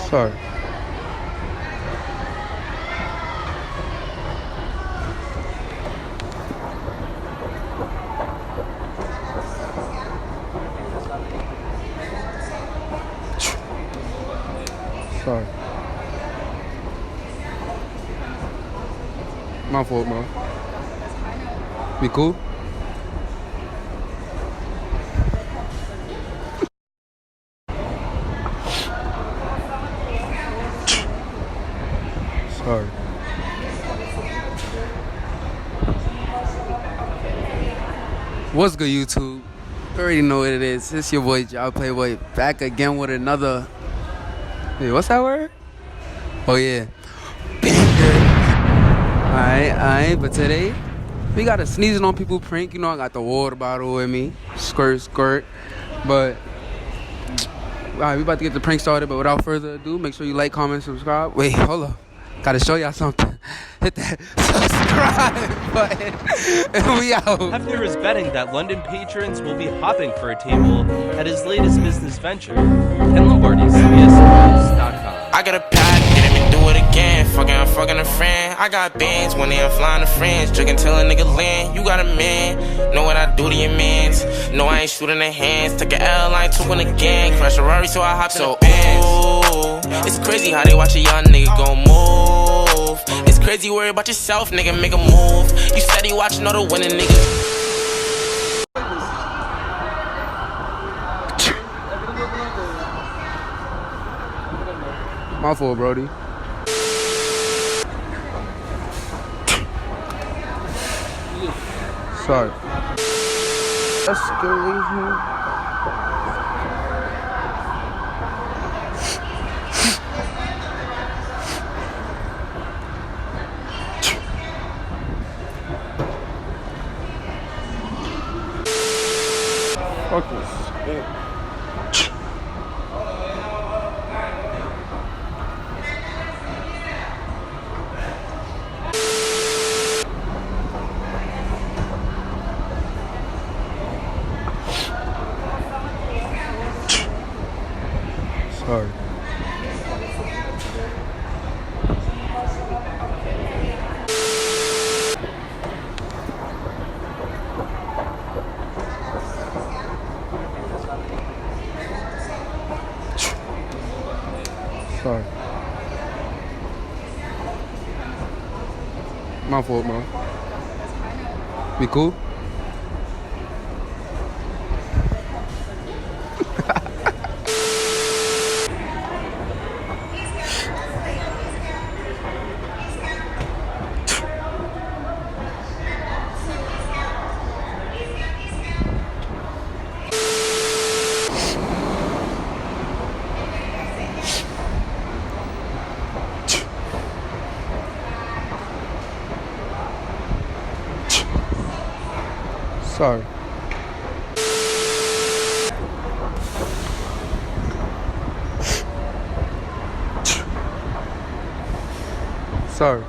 Sorry. Sorry. My fault, bro. We cool? Sorry. What's good, YouTube? You already know what it is. It's your boy, Job Playboy, back again with another. Wait, what's that word? Oh, yeah. Alright, but today, we got a sneezing on people prank. You know, I got the water bottle with me. Skirt. But, alright, we about to get the prank started. But without further ado, make sure you like, comment, subscribe. Wait, hold up. Gotta show y'all something. Hit that subscribe button. And we out. Hefner is betting that London patrons will be hopping for a table at his latest business venture. Ken Lombardi's CBSSports.com. I got a pack, get him and do it again. I'm fucking a friend. I got bands when I'm flying to friends. Drinking till a nigga land. You got a man. Know what I do to your mans. No, I ain't shooting the hands. Took a L, I ain't took again. Crash a Rari, so I hop in the Benz. It's crazy how they watch a young nigga go move. It's crazy, worry about yourself, nigga, make a move. You steady watching all the winning niggas. My fault, Brody. Sorry. Escalation. Fuck this. Sorry. Sorry. My fault, bro. We cool? Sorry. Sorry.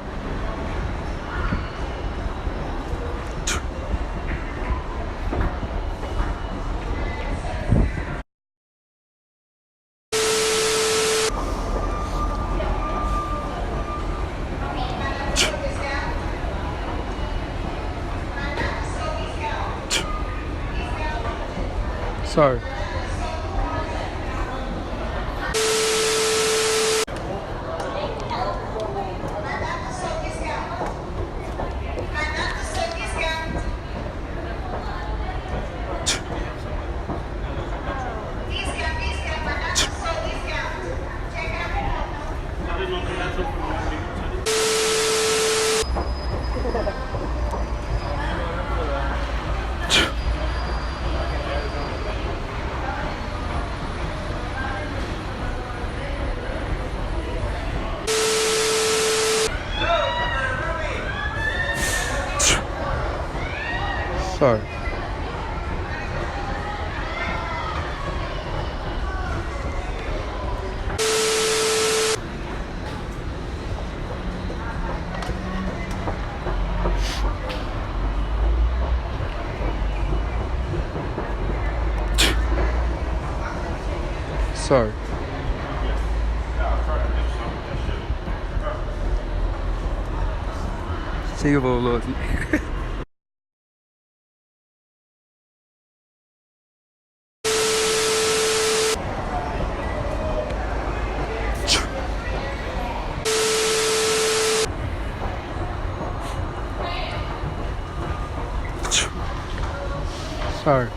Sorry. Sorry. Sorry. Shake your bowl loyalty. Sorry.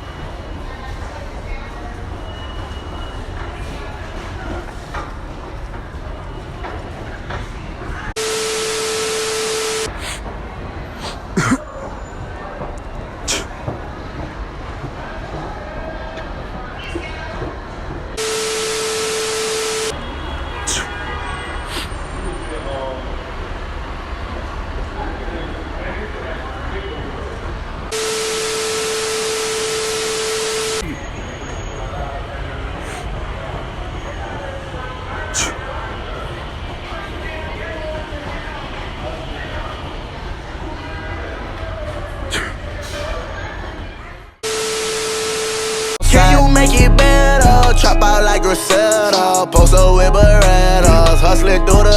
Can you make it better? Trap out like Griselda, post up with Berettas, hustling through the